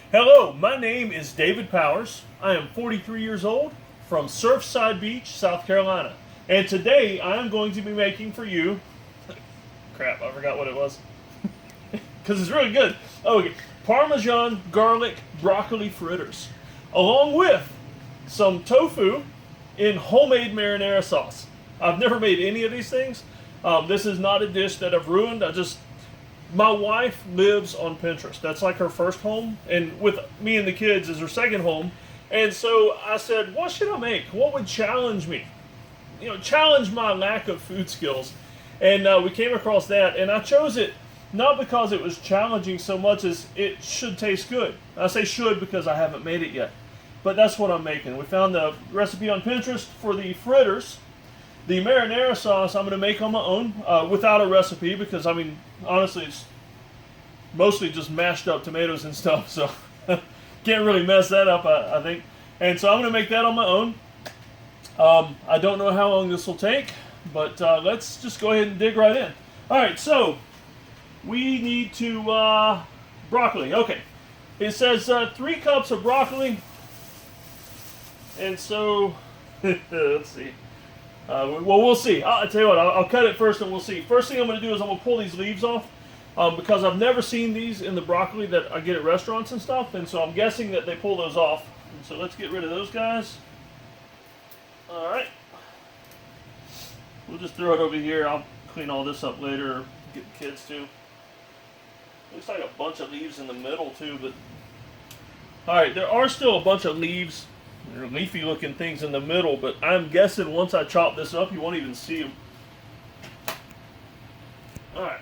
Hello, my name is David Powers. I am 43 years old from Surfside Beach, South Carolina. And today I am going to be making for you. Crap, I forgot what it was. Because it's really good. Oh, okay. Parmesan garlic broccoli fritters, along with some tofu in homemade marinara sauce. I've never made any of these things. This is not a dish that I've ruined. My wife lives on Pinterest. That's like her first home, and with me and the kids is her second home. And so I said, what should I make? What would challenge me? Challenge my lack of food skills. And we came across that, and I chose it not because it was challenging so much as it should taste good. I say should because I haven't made it yet. But that's what I'm making. We found the recipe on Pinterest for the fritters. The marinara sauce I'm going to make on my own without a recipe because, honestly, it's mostly just mashed up tomatoes and stuff, so can't really mess that up, I think. And so I'm going to make that on my own. I don't know how long this will take, but let's just go ahead and dig right in. All right, so we need to broccoli. Okay, it says 3 cups of broccoli, and so let's see. Well, we'll see. I'll tell you what, I'll cut it first and we'll see. First thing I'm going to do is I'm going to pull these leaves off because I've never seen these in the broccoli that I get at restaurants and stuff, and so I'm guessing that they pull those off. And so let's get rid of those guys. All right. We'll just throw it over here. I'll clean all this up later, get the kids too. Looks like a bunch of leaves in the middle too, but... Alright, there are still a bunch of leaves. They're leafy looking things in the middle, but I'm guessing once I chop this up, you won't even see them. Alright.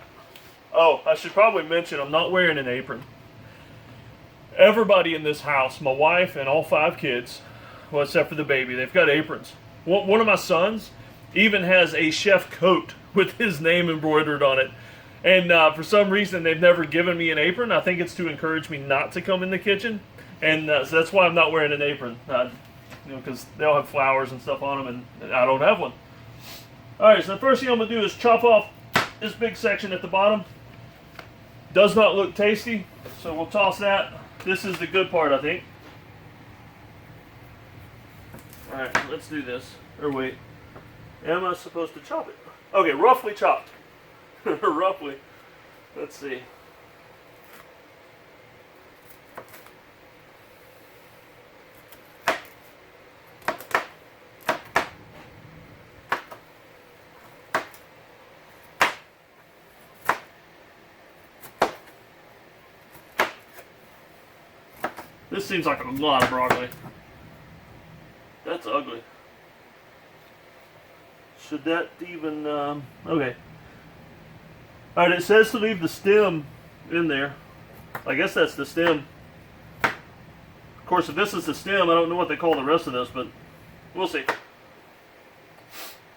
Oh, I should probably mention I'm not wearing an apron. Everybody in this house, my wife and all 5 kids, well, except for the baby, they've got aprons. One of my sons even has a chef coat with his name embroidered on it. And for some reason, they've never given me an apron. I think it's to encourage me not to come in the kitchen. And so that's why I'm not wearing an apron. Because they all have flowers and stuff on them, and I don't have one. Alright, so the first thing I'm going to do is chop off this big section at the bottom. Does not look tasty, so we'll toss that. This is the good part, I think. Alright, let's do this. Or wait. Am I supposed to chop it? Okay, roughly chopped. Roughly. Let's see. This seems like a lot of broccoli. That's ugly. Should that even, okay. Alright, it says to leave the stem in there. I guess that's the stem. Of course, if this is the stem, I don't know what they call the rest of this, but we'll see.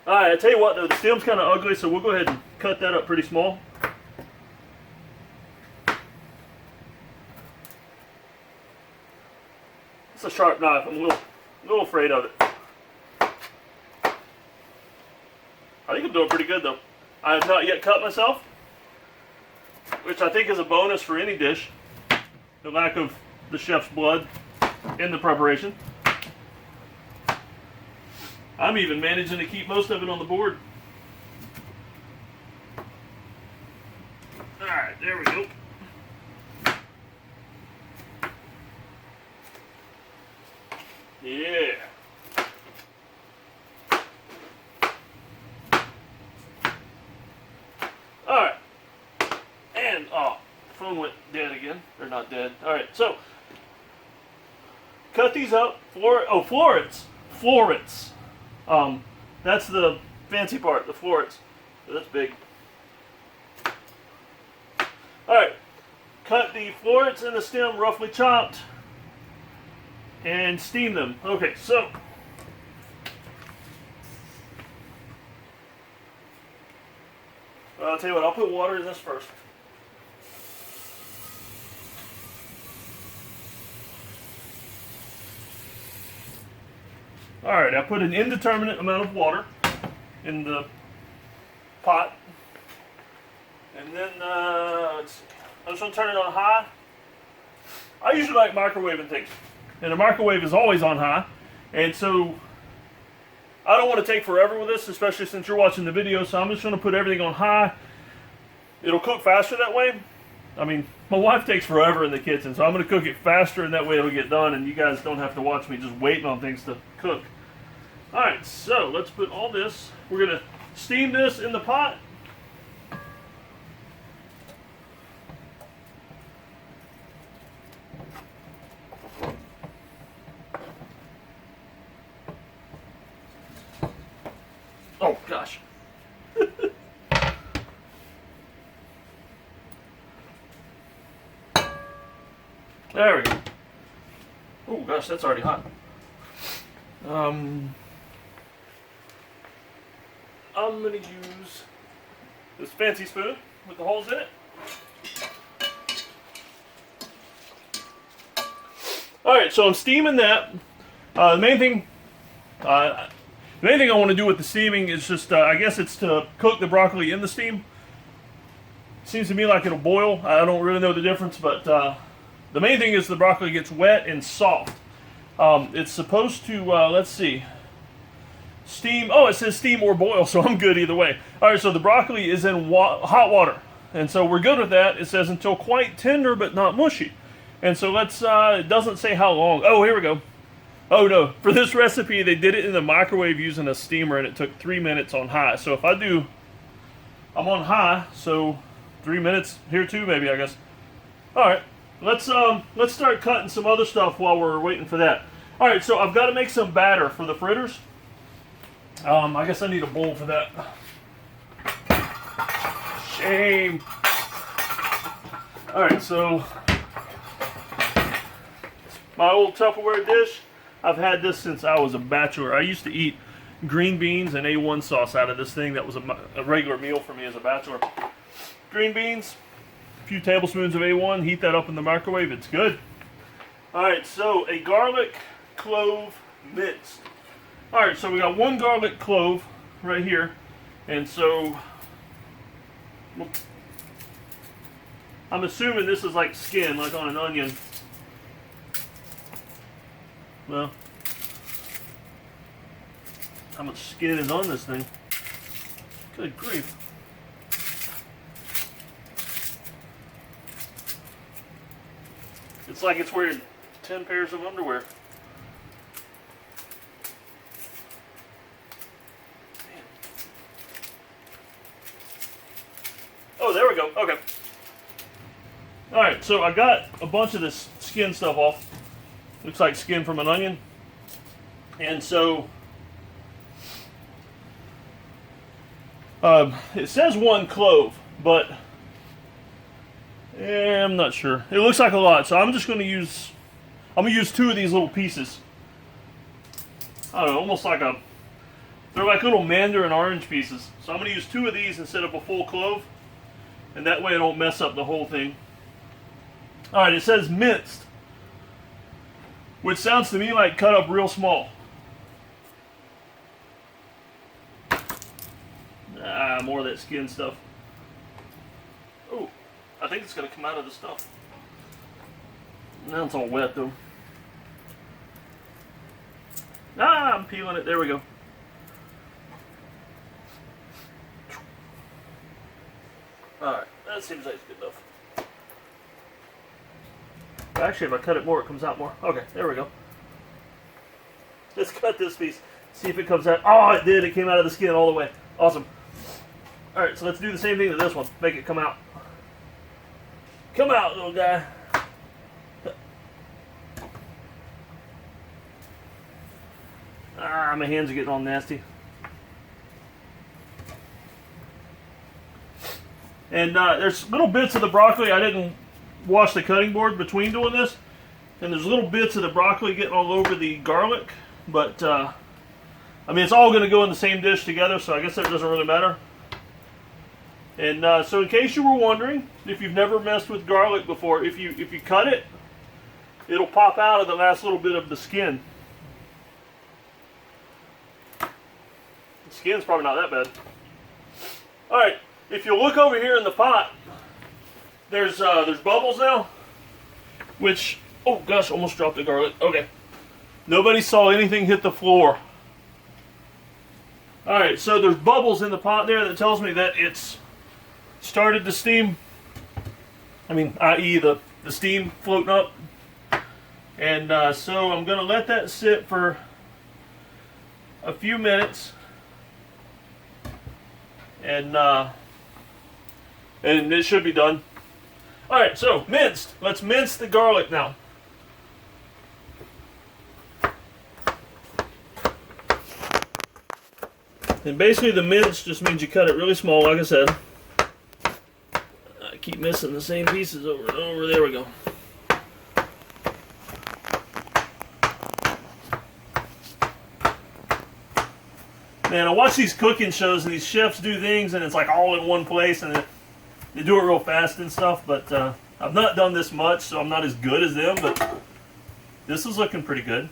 Alright, I tell you what though, the stem's kind of ugly, so we'll go ahead and cut that up pretty small. It's a sharp knife. I'm a little afraid of it. I think I'm doing pretty good though. I have not yet cut myself, which I think is a bonus for any dish. The lack of the chef's blood in the preparation. I'm even managing to keep most of it on the board. Alright, there we go. Yeah. Alright. And, phone went dead again. Or not dead. Alright, so, cut these up. Florets. Florets. That's the fancy part, the florets. That's big. Alright. Cut the florets and the stem roughly chopped. And steam them. Okay, so I'll tell you what, I'll put water in this first. Alright, I put an indeterminate amount of water in the pot. And then, let's see. I'm just going to turn it on high. I usually like microwaving things, and the microwave is always on high, and so I don't want to take forever with this, especially since you're watching the video, so I'm just going to put everything on high. It'll cook faster that way. I mean, my wife takes forever in the kitchen, so I'm going to cook it faster, and that way it'll get done, and you guys don't have to watch me just waiting on things to cook. Alright, so let's put all this. We're going to steam this in the pot. Oh, gosh. There we go. Oh, gosh, that's already hot. I'm going to use this fancy spoon with the holes in it. Alright, so I'm steaming that. The main thing I want to do with the steaming is just, I guess it's to cook the broccoli in the steam. Seems to me like it'll boil. I don't really know the difference, but the main thing is the broccoli gets wet and soft. It's supposed to, let's see, steam. Oh, it says steam or boil, so I'm good either way. Alright, so the broccoli is in hot water. And so we're good with that. It says until quite tender but not mushy. And so let's, it doesn't say how long. Oh, here we go. Oh no, for this recipe they did it in the microwave using a steamer, and it took 3 minutes on high. So if I do, I'm on high, so 3 minutes here too maybe, I guess. Alright, let's start cutting some other stuff while we're waiting for that. Alright, so I've got to make some batter for the fritters. I guess I need a bowl for that. Shame. Alright, so my old Tupperware dish. I've had this since I was a bachelor. I used to eat green beans and A1 sauce out of this thing. That was a regular meal for me as a bachelor. Green beans, a few tablespoons of A1, heat that up in the microwave. It's good. Alright, so a garlic clove minced. Alright, so we got one garlic clove right here. And so I'm assuming this is like skin, like on an onion. Well, how much skin is on this thing? Good grief. It's like it's wearing 10 pairs of underwear. Man. Oh, there we go. Okay. Alright, so I got a bunch of this skin stuff off. Looks like skin from an onion. And so it says one clove, but I'm not sure. It looks like a lot, so I'm just going to use, I'm going to use 2 of these little pieces. I don't know, almost like they're like little mandarin orange pieces. So I'm going to use 2 of these instead of a full clove, and that way I don't mess up the whole thing. Alright, it says minced, which sounds to me like cut up real small. More of that skin stuff. Oh, I think it's going to come out of the stuff. Now it's all wet though. I'm peeling it. There we go. Alright, that seems like it's good enough. Actually, if I cut it more, it comes out more. Okay, there we go. Let's cut this piece. See if it comes out. Oh, it did. It came out of the skin all the way. Awesome. Alright, so let's do the same thing to this one. Make it come out. Come out, little guy. My hands are getting all nasty. And there's little bits of the broccoli. I didn't wash the cutting board between doing this. And there's little bits of the broccoli getting all over the garlic. But, I mean, it's all going to go in the same dish together, so I guess that doesn't really matter. And so in case you were wondering, if you've never messed with garlic before, if you cut it, it'll pop out of the last little bit of the skin. The skin's probably not that bad. Alright, if you look over here in the pot, there's bubbles now, which Oh gosh, almost dropped the garlic. Okay. Nobody saw anything hit the floor. Alright, so there's bubbles in the pot there that tells me that it's started to steam. I mean, i.e. the steam floating up. And so I'm going to let that sit for a few minutes. And it should be done. Alright, so minced. Let's mince the garlic now. And basically the mince just means you cut it really small, like I said. I keep missing the same pieces over and over. There we go. Man, I watch these cooking shows and these chefs do things and it's like all in one place and they do it real fast and stuff, but I've not done this much, so I'm not as good as them, but this is looking pretty good.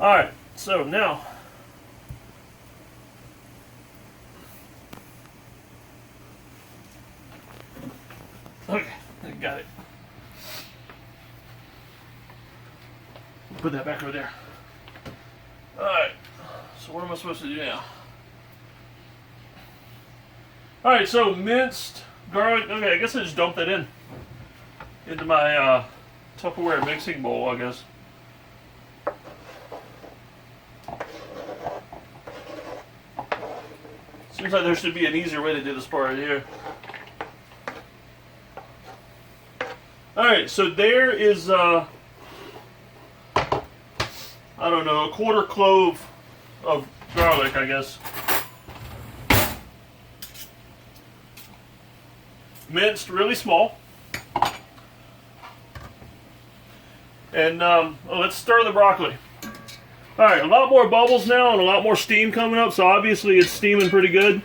Alright, so now okay, I got it. Put that back over there. Alright, so what am I supposed to do now? Alright, so minced garlic. Okay, I guess I just dumped that into my Tupperware mixing bowl, I guess. Seems like there should be an easier way to do this part right here. Alright, so there is, I don't know, a quarter clove of garlic, I guess. Minced really small. And let's stir the broccoli. Alright, a lot more bubbles now and a lot more steam coming up, so obviously it's steaming pretty good.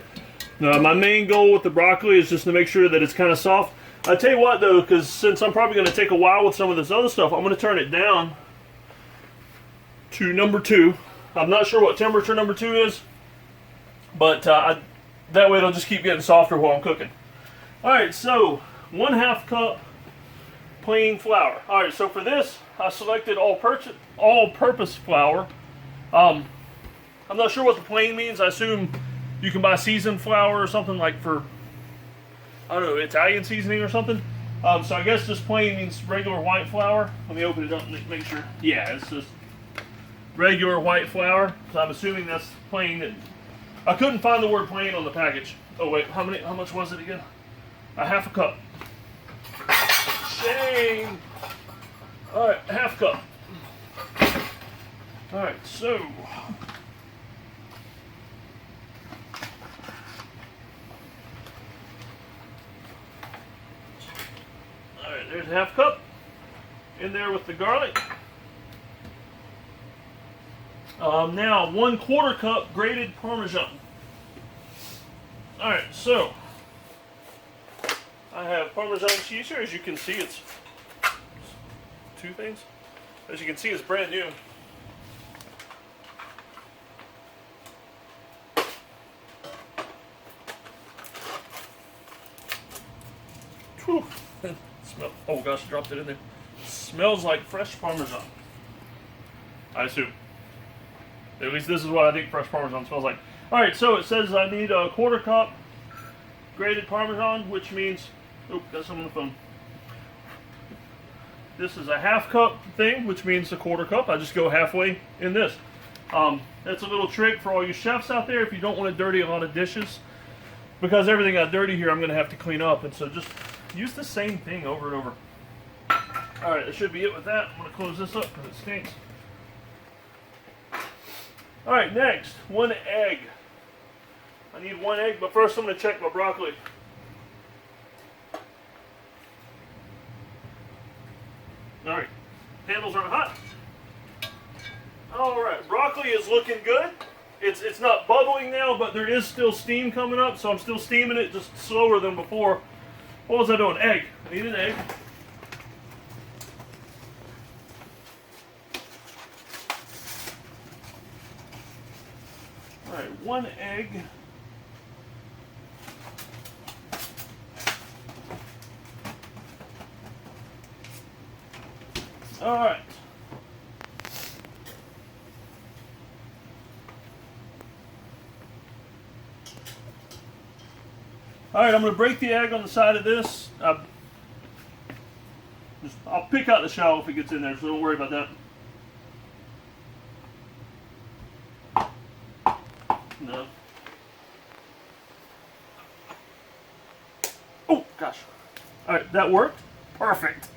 My main goal with the broccoli is just to make sure that it's kind of soft. I'll tell you what though, because since I'm probably going to take a while with some of this other stuff, I'm going to turn it down to number 2. I'm not sure what temperature number 2 is, but that way it'll just keep getting softer while I'm cooking. Alright, so 1/2 cup plain flour. Alright, so for this, I selected all-purpose flour. I'm not sure what the plain means. I assume you can buy seasoned flour or something like for, I don't know, Italian seasoning or something. So I guess just plain means regular white flour. Let me open it up and make sure. Yeah, it's just regular white flour. So I'm assuming that's plain. I couldn't find the word plain on the package. Oh wait, how much was it again? 1/2 cup. Shame. Alright, 1/2 cup. Alright, so alright, there's 1/2 cup in there with the garlic. Now 1/4 cup grated Parmesan. Alright, so I have Parmesan cheese here. As you can see, it's 2 things. As you can see, it's brand new. Whew. Smell. Oh gosh, I dropped it in there. Smells like fresh Parmesan. I assume. At least this is what I think fresh Parmesan smells like. Alright, so it says I need a 1/4 cup grated Parmesan, which means, oh, got some on the phone. This is a 1/2 cup thing, which means a 1/4 cup. I just go halfway in this. That's a little trick for all you chefs out there if you don't want to dirty a lot of dishes. Because everything got dirty here, I'm going to have to clean up. And so just use the same thing over and over. Alright, that should be it with that. I'm going to close this up because it stinks. Alright, next, 1 egg. I need 1 egg, but first I'm going to check my broccoli. Alright, handles aren't hot. Alright, broccoli is looking good. It's not bubbling now, but there is still steam coming up, so I'm still steaming it just slower than before. What was I doing? Egg. I need an egg. Alright, 1 egg. All right. All right, I'm going to break the egg on the side of this. I'll pick out the shell if it gets in there, so don't worry about that. No. Oh, gosh. All right, that worked. Perfect.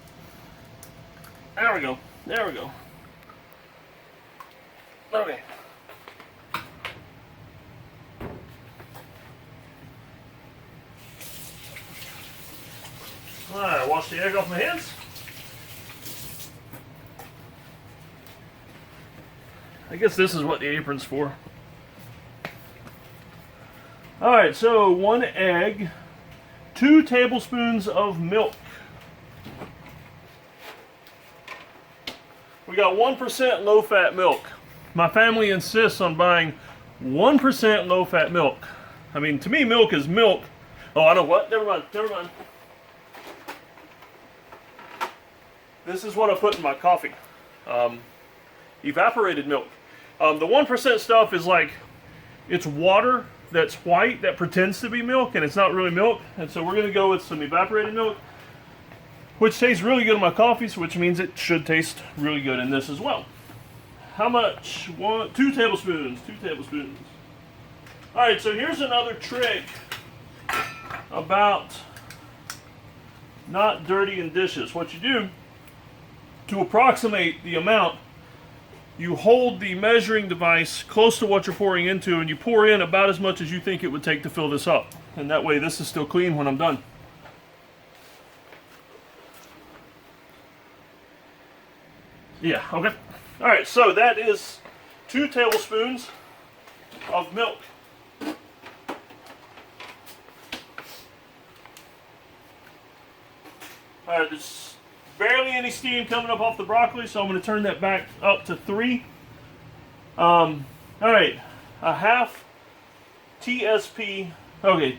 There we go. There we go. Okay. All right, wash the egg off my hands. I guess this is what the apron's for. All right, so 1 egg, 2 tablespoons of milk. We got 1% low-fat milk. My family insists on buying 1% low-fat milk. I mean, to me, milk is milk. Oh, I know what? Never mind. Never mind. This is what I put in my coffee. Evaporated milk. The 1% stuff is like, it's water that's white that pretends to be milk, and it's not really milk. And so we're going to go with some evaporated milk, which tastes really good in my coffees, which means it should taste really good in this as well. How much? 2 tablespoons. 2 tablespoons. All right, so here's another trick about not dirtying dishes. What you do, to approximate the amount, you hold the measuring device close to what you're pouring into, and you pour in about as much as you think it would take to fill this up. And that way this is still clean when I'm done. Yeah, okay. All right, so that is 2 tablespoons of milk. All right, there's barely any steam coming up off the broccoli, so I'm going to turn that back up to 3. All right, a half TSP, okay,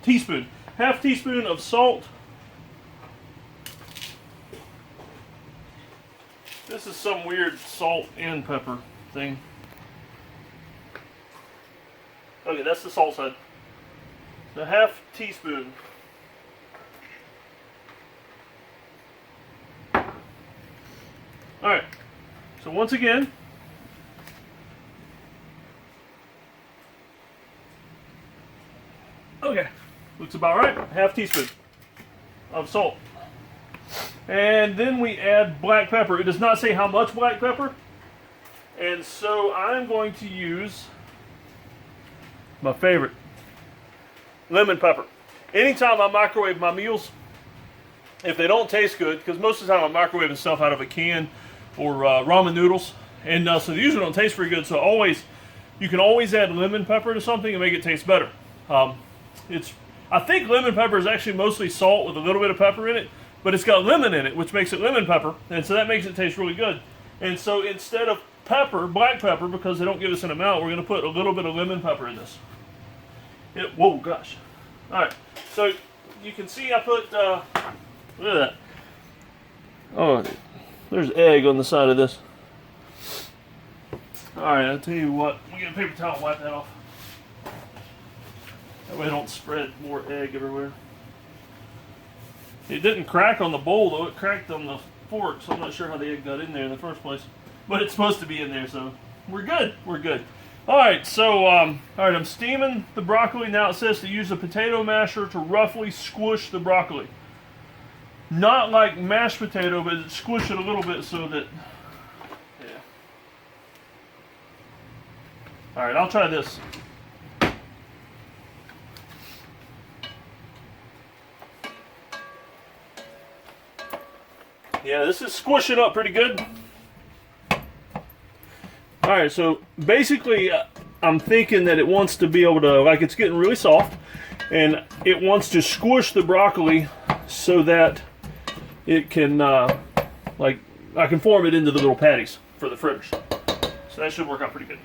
teaspoon. Half teaspoon of salt. This is some weird salt and pepper thing. Okay, that's the salt side. So half teaspoon. Alright, so once again, okay, looks about right. Half teaspoon of salt. And then we add black pepper. It does not say how much black pepper. And so I'm going to use my favorite, lemon pepper. Anytime I microwave my meals, if they don't taste good, because most of the time I'm microwaving stuff out of a can or ramen noodles, and so they usually don't taste very good. So you can always add lemon pepper to something and make it taste better. I think lemon pepper is actually mostly salt with a little bit of pepper in it, but it's got lemon in it, which makes it lemon pepper, and so that makes it taste really good. And so instead of pepper, black pepper, because they don't give us an amount, we're going to put a little bit of lemon pepper in this. Whoa, gosh. All right, so you can see I put, look at that. Oh, there's egg on the side of this. All right, I'll tell you what, we get a paper towel and wipe that off. That way I don't spread more egg everywhere. It didn't crack on the bowl, though. It cracked on the fork, so I'm not sure how the egg got in there in the first place. But it's supposed to be in there, so we're good. We're good. All right, so I'm steaming the broccoli. Now it says to use a potato masher to roughly squish the broccoli. Not like mashed potato, but squish it a little bit so that, yeah. All right, I'll try this. Yeah, this is squishing up pretty good. Alright, so basically I'm thinking that it wants to be able to, like, it's getting really soft, and it wants to squish the broccoli so that it can, like, I can form it into the little patties for the fritters. So that should work out pretty good.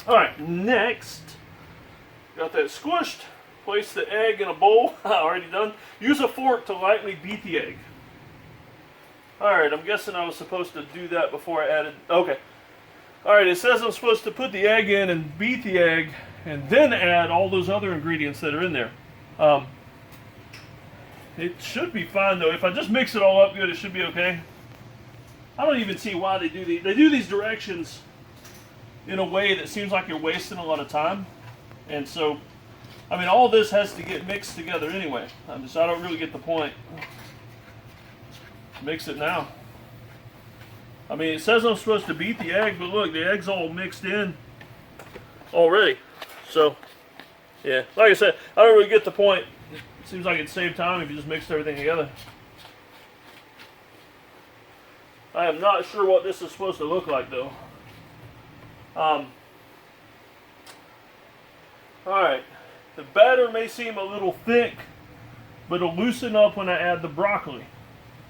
Alright, next, got that squished. Place the egg in a bowl. Already done. Use a fork to lightly beat the egg. Alright, I'm guessing I was supposed to do that before I added... Okay. Alright, it says I'm supposed to put the egg in and beat the egg and then add all those other ingredients that are in there. It should be fine though. If I just mix it all up good, it should be okay. I don't even see why they do these. They do these directions in a way that seems like you're wasting a lot of time. And so, I mean, all this has to get mixed together anyway. I don't really get the point. Mix it now. I mean, it says I'm supposed to beat the egg, but look, the egg's all mixed in already. So, yeah, like I said, I don't really get the point. It seems like it'd save time if you just mixed everything together. I am not sure what this is supposed to look like, though. Alright, the batter may seem a little thick, but it'll loosen up when I add the broccoli.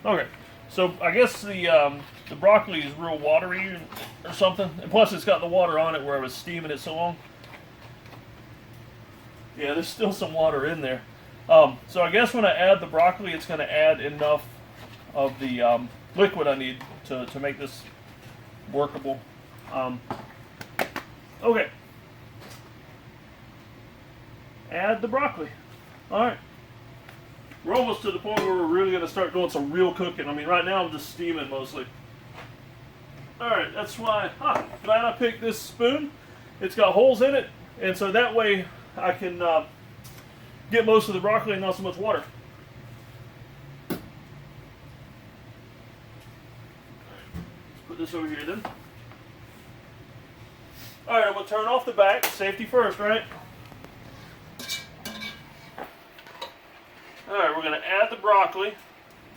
Okay, so I guess the broccoli is real watery or something. And plus it's got the water on it where I was steaming it so long. Yeah, there's still some water in there. So I guess when I add the broccoli, it's going to add enough of the liquid I need to make this workable. Okay. Add the broccoli. Alright. We're almost to the point where we're really going to start doing some real cooking. I mean, right now I'm just steaming mostly. Alright, that's why, glad I picked this spoon. It's got holes in it, and so that way I can get most of the broccoli and not so much water. Let's put this over here then. Alright, I'm going to turn off the back. Safety first, right? Alright, we're going to add the broccoli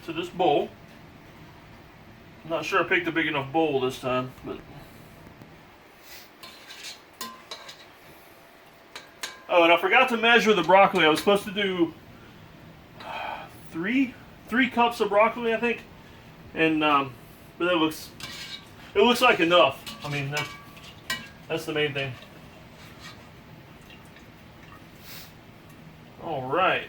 to this bowl. I'm not sure I picked a big enough bowl this time, but... Oh, and I forgot to measure the broccoli. I was supposed to do three cups of broccoli, I think. And, but it looks like enough. I mean, that's the main thing. All right.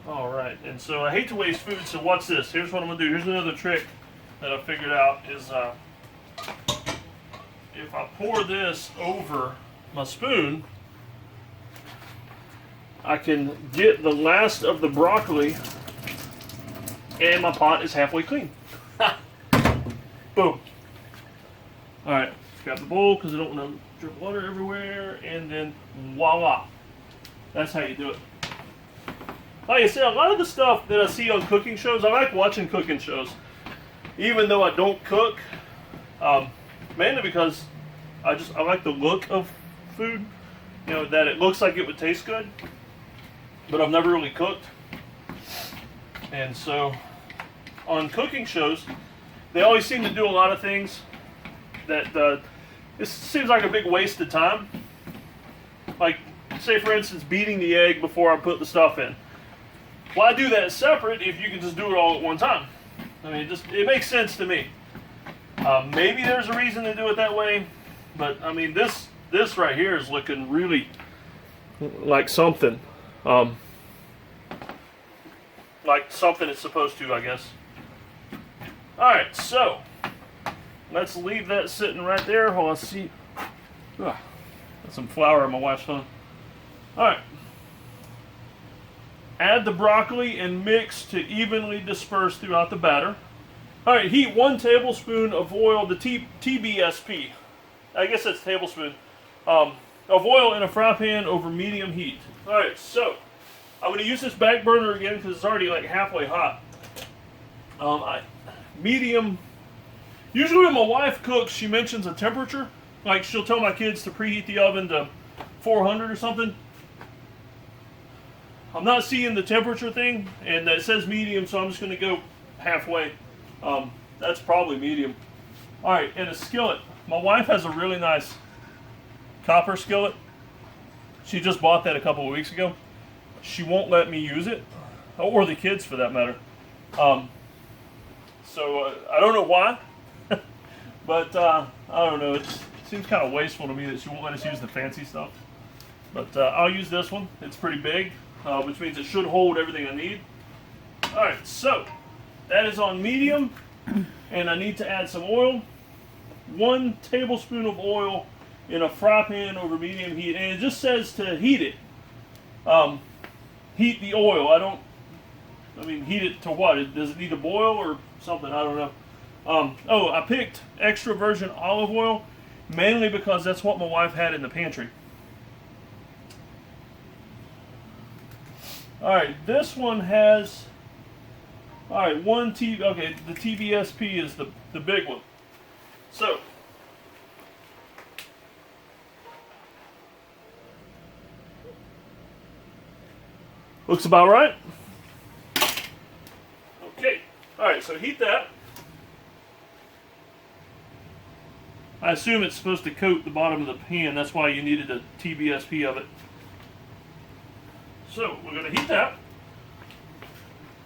Alright, and so I hate to waste food, so watch this. Here's what I'm going to do. Here's another trick that I figured out is if I pour this over my spoon, I can get the last of the broccoli and my pot is halfway clean. Boom. Alright, grab the bowl because I don't want to drip water everywhere, and then voila. That's how you do it. Like I said, a lot of the stuff that I see on cooking shows, I like watching cooking shows, even though I don't cook, mainly because I like the look of food, you know, that it looks like it would taste good, but I've never really cooked, and so on cooking shows, they always seem to do a lot of things that this seems like a big waste of time, like, say for instance, beating the egg before I put the stuff in. Why do that separate if you can just do it all at one time? I mean, it makes sense to me. Maybe there's a reason to do it that way, but I mean, this right here is looking really like something. Like something it's supposed to, I guess. Alright, so let's leave that sitting right there while I see. Got some flour on my wife's phone. Alright. Add the broccoli and mix to evenly disperse throughout the batter. Alright, heat 1 tablespoon of oil, the TBSP. I guess that's tablespoon. Of oil in a fry pan over medium heat. Alright, so I'm going to use this back burner again because it's already like halfway hot. Medium. Usually when my wife cooks, she mentions a temperature. Like she'll tell my kids to preheat the oven to 400 or something. I'm not seeing the temperature thing, and it says medium, so I'm just going to go halfway. That's probably medium. Alright, and a skillet. My wife has a really nice copper skillet. She just bought that a couple of weeks ago. She won't let me use it, or the kids for that matter. So I don't know why, but I don't know. It seems kind of wasteful to me that she won't let us use the fancy stuff. But I'll use this one. It's pretty big, which means it should hold everything I need. Alright, so that is on medium, and I need to add some oil. 1 tablespoon of oil in a fry pan over medium heat, and it just says to heat it. Heat the oil. Heat it to what? Does it need to boil or something? I don't know. I picked extra virgin olive oil mainly because that's what my wife had in the pantry. Alright, this one has, alright, okay, the TBSP is the big one. So, looks about right. Okay, alright, so heat that. I assume it's supposed to coat the bottom of the pan, that's why you needed a TBSP of it. So, we're going to heat that.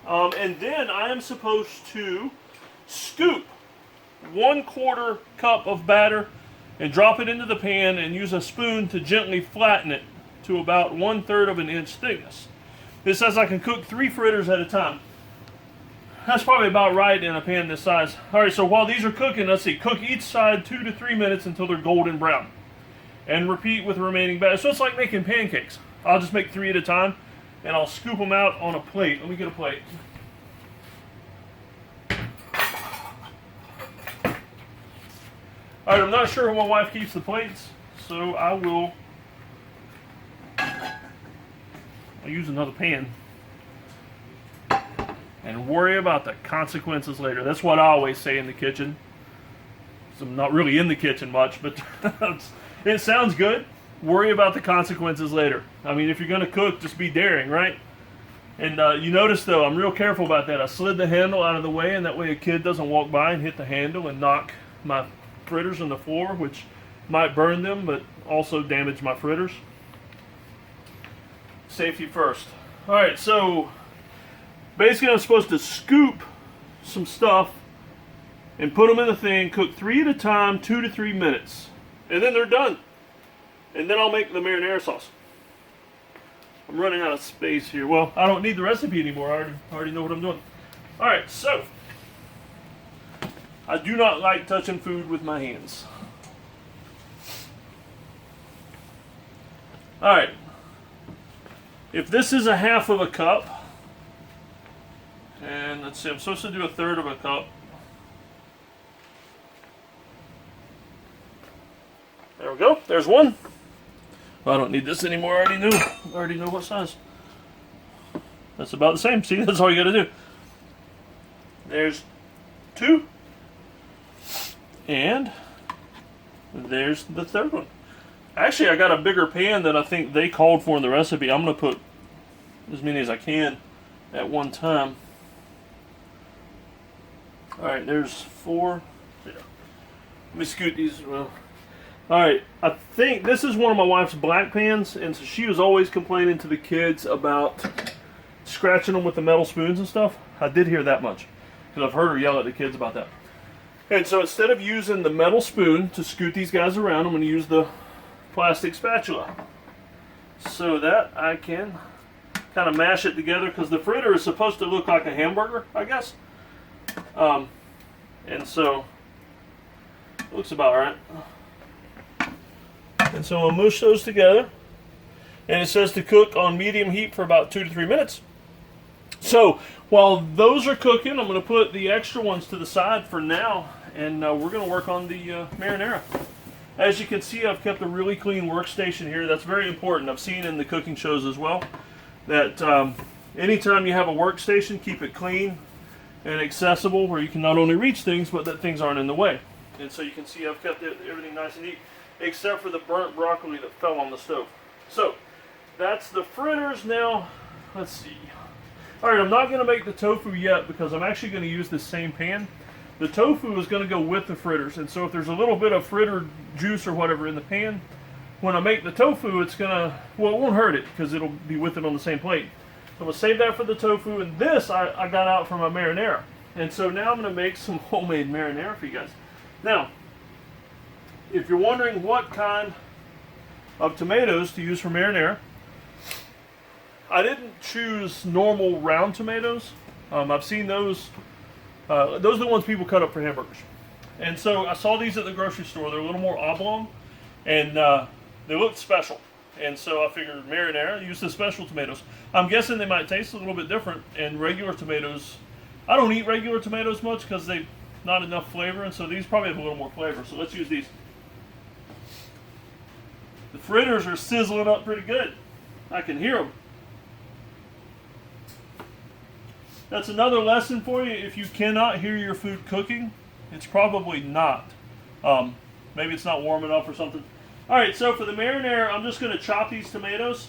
And then I am supposed to scoop 1/4 cup of batter and drop it into the pan and use a spoon to gently flatten it to about 1/3 of an inch thickness. This says I can cook 3 fritters at a time. That's probably about right in a pan this size. Alright, so while these are cooking, let's see, cook each side 2 to 3 minutes until they're golden brown. And repeat with the remaining batter. So it's like making pancakes. I'll just make 3 at a time, and I'll scoop them out on a plate. Let me get a plate. Alright, I'm not sure how my wife keeps the plates, so I'll use another pan and worry about the consequences later. That's what I always say in the kitchen. So I'm not really in the kitchen much, but it sounds good. Worry about the consequences later. I mean, if you're going to cook, just be daring, right? And you notice, though, I'm real careful about that. I slid the handle out of the way, and that way a kid doesn't walk by and hit the handle and knock my fritters on the floor, which might burn them, but also damage my fritters. Safety first. Alright, so basically I'm supposed to scoop some stuff and put them in the thing, cook 3 at a time, 2 to 3 minutes. And then they're done. And then I'll make the marinara sauce. I'm running out of space here. Well, I don't need the recipe anymore. I already know what I'm doing. Alright, so I do not like touching food with my hands. Alright. If this is a half of a cup, and let's see, I'm supposed to do 1/3 of a cup. There we go. There's one. Well, I don't need this anymore. I already know what size. That's about the same. See, that's all you got to do. There's 2. And there's the 3rd one. Actually, I got a bigger pan than I think they called for in the recipe. I'm going to put as many as I can at one time. Alright, there's 4. Let me scoot these as well. Alright, I think this is one of my wife's black pans, and so she was always complaining to the kids about scratching them with the metal spoons and stuff. I did hear that much, because I've heard her yell at the kids about that. And so instead of using the metal spoon to scoot these guys around, I'm going to use the plastic spatula, so that I can kind of mash it together, because the fritter is supposed to look like a hamburger, I guess. And so it looks about right. And so I'll mush those together, and it says to cook on medium heat for about 2 to 3 minutes. So while those are cooking, I'm going to put the extra ones to the side for now, and we're going to work on the marinara. As you can see, I've kept a really clean workstation here. That's very important. I've seen in the cooking shows as well that anytime you have a workstation, keep it clean and accessible, where you can not only reach things, but that things aren't in the way. And so you can see I've kept everything nice and neat, except for the burnt broccoli that fell on the stove. So that's the fritters. Now let's see. Alright, I'm not going to make the tofu yet, because I'm actually going to use this same pan. The tofu is going to go with the fritters, and so if there's a little bit of fritter juice or whatever in the pan, when I make the tofu, it's going to, well, it won't hurt it, because it'll be with it on the same plate. So I'm going to save that for the tofu, and this I got out from a marinara. And so now I'm going to make some homemade marinara for you guys. Now, if you're wondering what kind of tomatoes to use for marinara. I didn't choose normal round tomatoes. I've seen those. Those are the ones people cut up for hamburgers. And so I saw these at the grocery store. They're a little more oblong, and they looked special. And so I figured marinara, use the special tomatoes. I'm guessing they might taste a little bit different. And regular tomatoes, I don't eat regular tomatoes much because they've not enough flavor, and so these probably have a little more flavor. So let's use these. The fritters are sizzling up pretty good. I can hear them. That's another lesson for you. If you cannot hear your food cooking, it's probably not. Maybe it's not warm enough or something. All right, so for the marinara, I'm just going to chop these tomatoes.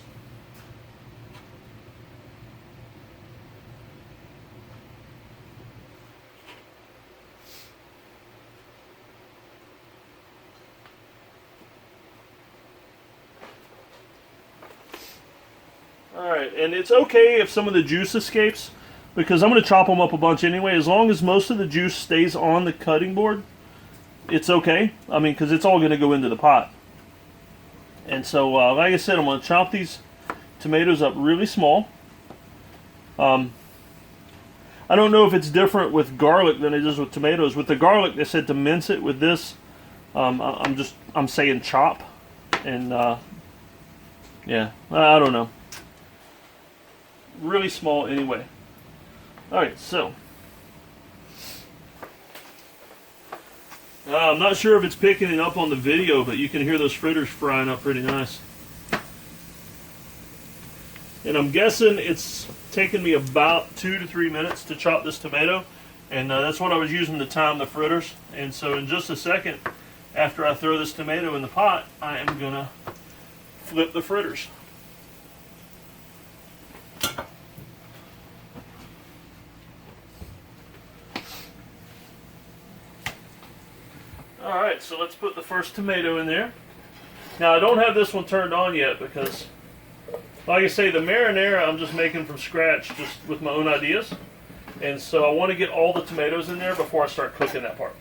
All right, and it's okay if some of the juice escapes, because I'm going to chop them up a bunch anyway. As long as most of the juice stays on the cutting board, it's okay. I mean, because it's all going to go into the pot. And so, like I said, I'm going to chop these tomatoes up really small. I don't know if it's different with garlic than it is with tomatoes. With the garlic, they said to mince it. With this, I'm saying chop. And, yeah, I don't know. Really small anyway. Alright, so I'm not sure if it's picking it up on the video, but you can hear those fritters frying up pretty nice. And I'm guessing it's taken me about 2 to 3 minutes to chop this tomato, and that's what I was using to time the fritters. And so in just a second, after I throw this tomato in the pot, I am going to flip the fritters. Alright, so let's put the first tomato in there. Now I don't have this one turned on yet because, like I say, the marinara I'm just making from scratch, just with my own ideas. And so I want to get all the tomatoes in there before I start cooking that part.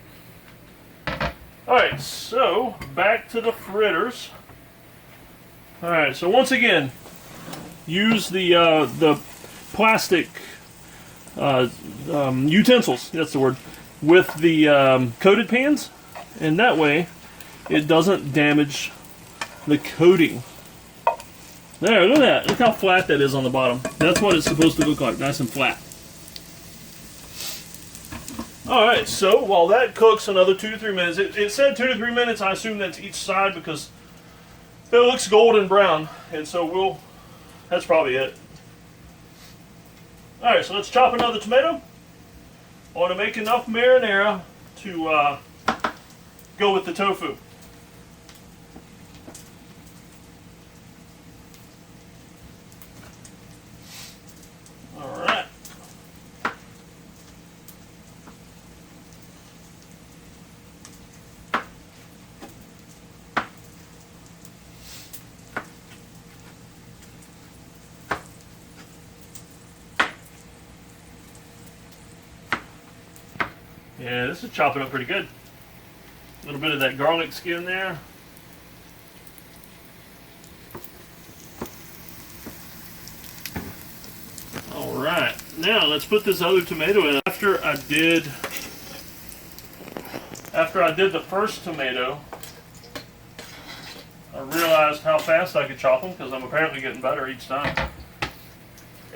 Alright, so back to the fritters. Alright, so once again, use the plastic utensils, that's the word, with the coated pans. And that way, it doesn't damage the coating. There, look at that. Look how flat that is on the bottom. That's what it's supposed to look like, nice and flat. Alright, so while that cooks another 2 to 3 minutes, it said 2 to 3 minutes, I assume that's each side because it looks golden brown. And so that's probably it. Alright, so let's chop another tomato. I want to make enough marinara to go with the tofu. Alright. Yeah, this is chopping up pretty good. A little bit of that garlic skin there. Alright, now let's put this other tomato in. After I did the first tomato, I realized how fast I could chop them because I'm apparently getting better each time.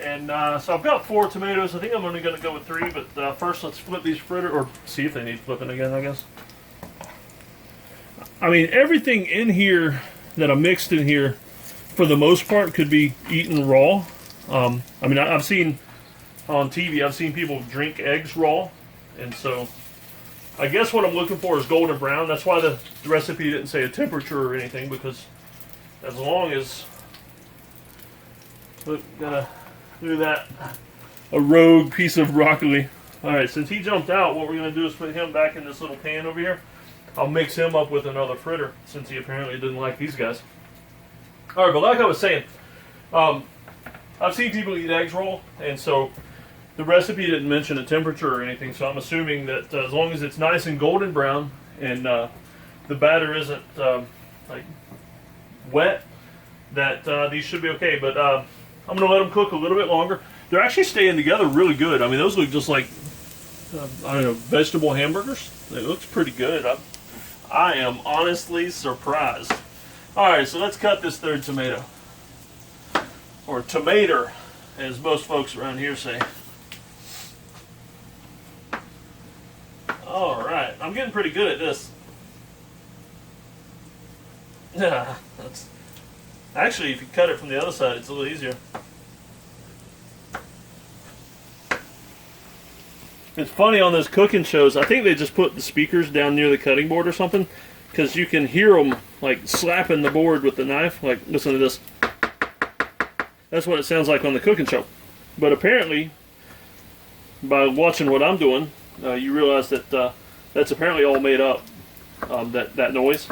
And so I've got 4 tomatoes. I think I'm only going to go with 3, but first let's flip these fritter, or see if they need flipping again, I guess. I mean, everything in here that I mixed in here, for the most part, could be eaten raw. I mean, I've seen on TV, I've seen people drink eggs raw, and so I guess what I'm looking for is golden brown. That's why the recipe didn't say a temperature or anything, because as long as, look, gotta do that, a rogue piece of broccoli. All right, since he jumped out, what we're gonna do is put him back in this little pan over here. I'll mix him up with another fritter, since he apparently didn't like these guys. Alright, but like I was saying, I've seen people eat eggs raw, and so the recipe didn't mention a temperature or anything, so I'm assuming that as long as it's nice and golden brown, and the batter isn't like wet, that these should be okay. But I'm going to let them cook a little bit longer. They're actually staying together really good. I mean, those look just like, I don't know, vegetable hamburgers. It looks pretty good. I am honestly surprised. All right, so let's cut this third tomato. Or tomato, as most folks around here say. All right, I'm getting pretty good at this. Yeah, that's actually, if you cut it from the other side, it's a little easier. It's funny on those cooking shows, I think they just put the speakers down near the cutting board or something, because you can hear them like slapping the board with the knife. Like, listen to this. That's what it sounds like on the cooking show. But apparently, by watching what I'm doing, you realize that that's apparently all made up, that noise.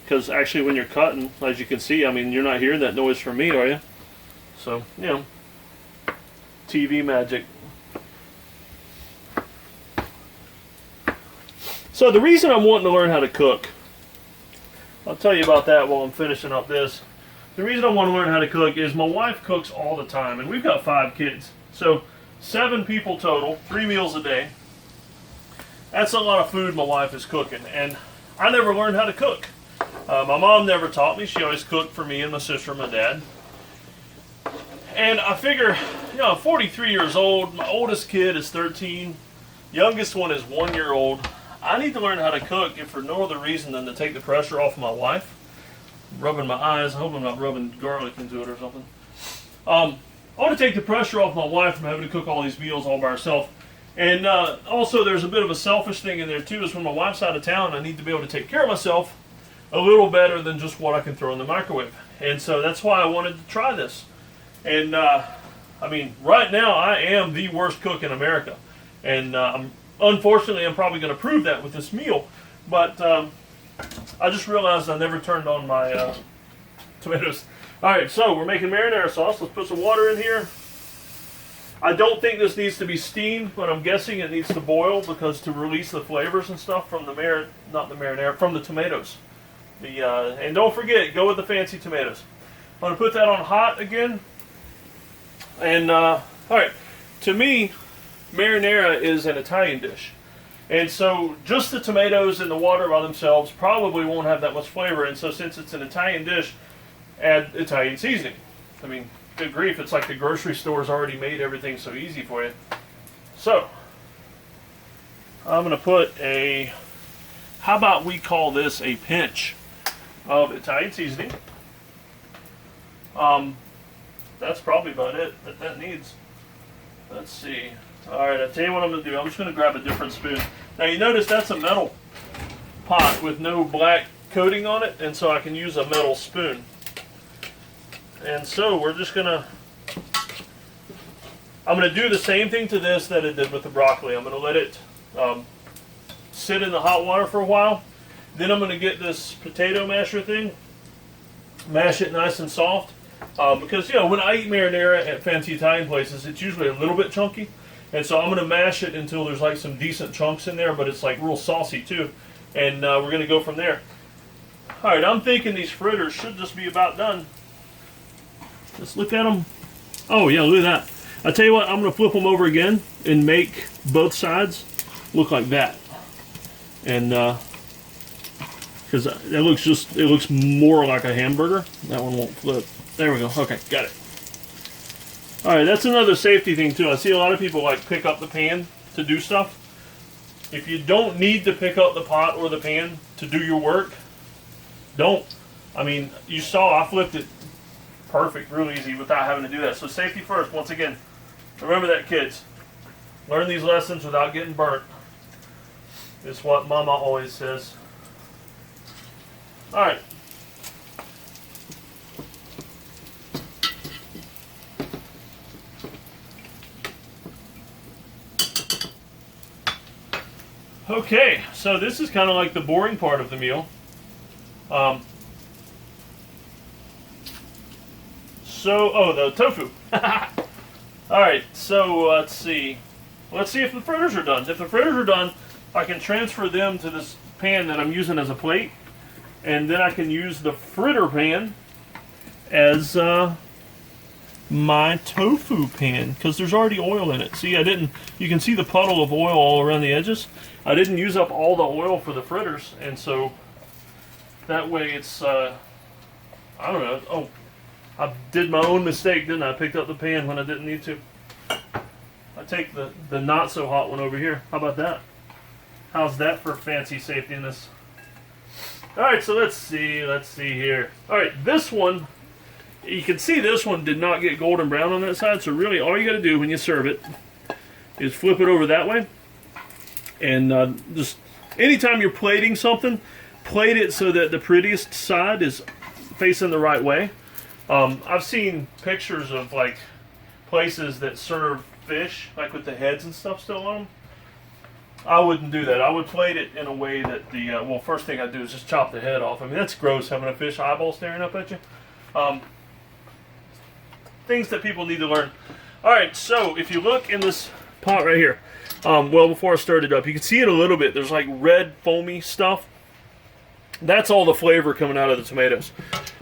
Because actually when you're cutting, as you can see, I mean, you're not hearing that noise from me, are you? So, you know, TV magic. So the reason I'm wanting to learn how to cook, I'll tell you about that while I'm finishing up this. The reason I want to learn how to cook is my wife cooks all the time, and we've got 5 kids. So 7 people total, 3 meals a day. That's a lot of food my wife is cooking, and I never learned how to cook. My mom never taught me. She always cooked for me and my sister and my dad. And I figure, you know, I'm 43 years old. My oldest kid is 13. Youngest one is 1 year old. I need to learn how to cook, if for no other reason than to take the pressure off my wife. I'm rubbing my eyes. I hope I'm not rubbing garlic into it or something. I want to take the pressure off my wife from having to cook all these meals all by herself. And also, there's a bit of a selfish thing in there too. Is when my wife's out of town, I need to be able to take care of myself a little better than just what I can throw in the microwave. And so that's why I wanted to try this. And I mean, right now I am the worst cook in America, and unfortunately, I'm probably going to prove that with this meal. But I just realized I never turned on my tomatoes. All right, so we're making marinara sauce. Let's put some water in here. I don't think this needs to be steamed, but I'm guessing it needs to boil because to release the flavors and stuff from the from the tomatoes. And don't forget, go with the fancy tomatoes. I'm going to put that on hot again. And all right, to me, marinara is an Italian dish. And so just the tomatoes and the water by themselves probably won't have that much flavor. And so since it's an Italian dish, add Italian seasoning. I mean, good grief, it's like the grocery store's already made everything so easy for you. So, I'm going to put how about we call this a pinch of Italian seasoning. That's probably about it that needs. Let's see. Alright, I'll tell you what I'm going to do. I'm just going to grab a different spoon. Now you notice that's a metal pot with no black coating on it, and so I can use a metal spoon. And so we're just going to, I'm going to do the same thing to this that I did with the broccoli. I'm going to let it sit in the hot water for a while. Then I'm going to get this potato masher thing, mash it nice and soft. Because, you know, when I eat marinara at fancy Italian places, it's usually a little bit chunky. And so I'm going to mash it until there's like some decent chunks in there, but it's like real saucy too. And we're going to go from there. Alright, I'm thinking these fritters should just be about done. Let's look at them. Oh yeah, look at that. I tell you what, I'm going to flip them over again and make both sides look like that. And because it looks more like a hamburger. That one won't flip. There we go. Okay, got it. Alright, that's another safety thing too. I see a lot of people like pick up the pan to do stuff. If you don't need to pick up the pot or the pan to do your work, don't. I mean, you saw I flipped it perfect, real easy without having to do that. So safety first, once again. Remember that, kids. Learn these lessons without getting burnt. It's what Mama always says. Alright. Okay, so this is kind of like the boring part of the meal. The tofu. Alright, so let's see. Let's see if the fritters are done. If the fritters are done, I can transfer them to this pan that I'm using as a plate. And then I can use the fritter pan as my tofu pan, because there's already oil in it. See, you can see the puddle of oil all around the edges. I didn't use up all the oil for the fritters, and so that way it's, I don't know. Oh, I did my own mistake, didn't I? I picked up the pan when I didn't need to. I take the not so hot one over here. How about that? How's that for fancy safetiness? Alright, so let's see here. Alright, this one, you can see this one did not get golden brown on that side, so really all you got to do when you serve it is flip it over that way. And just anytime you're plating something, plate it so that the prettiest side is facing the right way. I've seen pictures of like places that serve fish, like with the heads and stuff still on them. I wouldn't do that. I would plate it in a way that the, well, first thing I'd do is just chop the head off. I mean, that's gross having a fish eyeball staring up at you. Things that people need to learn. Alright, so if you look in this pot right here, well, before I stirred it up, you can see it a little bit. There's like red foamy stuff. That's all the flavor coming out of the tomatoes.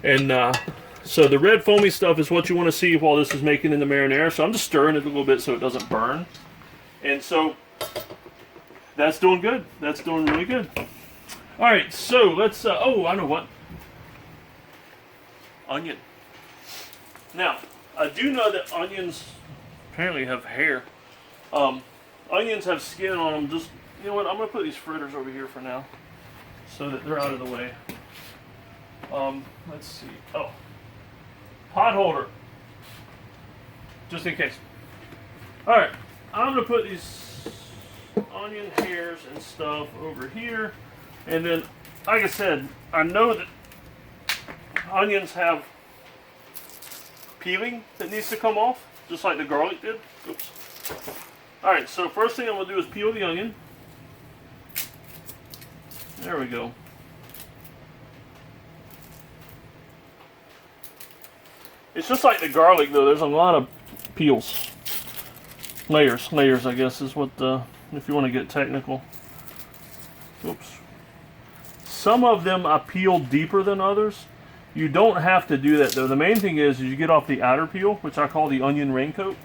And so the red foamy stuff is what you want to see while this is making in the marinara. So I'm just stirring it a little bit so it doesn't burn. And so that's doing good. That's doing really good. Alright, so let's, oh, I know what. Onion. Now, I do know that onions apparently have hair. Onions have skin on them. Just, you know what, I'm going to put these fritters over here for now so that they're out of the way. Let's see. Oh, pot holder. Just in case. Alright, I'm going to put these onion hairs and stuff over here, and then like I said, I know that onions have peeling that needs to come off just like the garlic did. Oops. Alright, so first thing I'm going to do is peel the onion. There we go. It's just like the garlic though, there's a lot of peels. Layers I guess is what if you want to get technical. Oops. Some of them I peel deeper than others. You don't have to do that though. The main thing is you get off the outer peel, which I call the onion raincoat.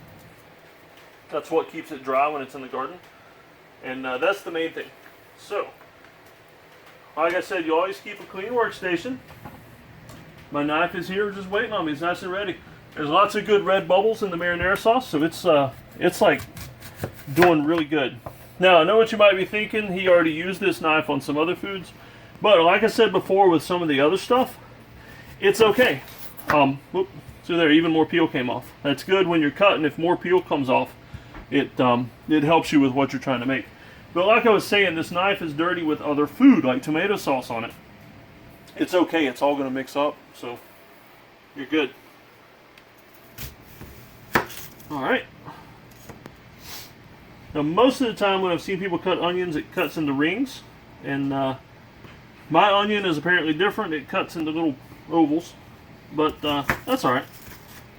That's what keeps it dry when it's in the garden. And that's the main thing. So, like I said, you always keep a clean workstation. My knife is here just waiting on me. It's nice and ready. There's lots of good red bubbles in the marinara sauce, so it's like doing really good. Now, I know what you might be thinking. He already used this knife on some other foods. But like I said before with some of the other stuff, it's okay. Whoop, so there, even more peel came off. That's good when you're cutting. If more peel comes off, it helps you with what you're trying to make. But like I was saying, this knife is dirty with other food, like tomato sauce on it. It's okay. It's all going to mix up, so you're good. Alright. Now, most of the time when I've seen people cut onions, it cuts into rings. And my onion is apparently different. It cuts into little ovals. But that's alright.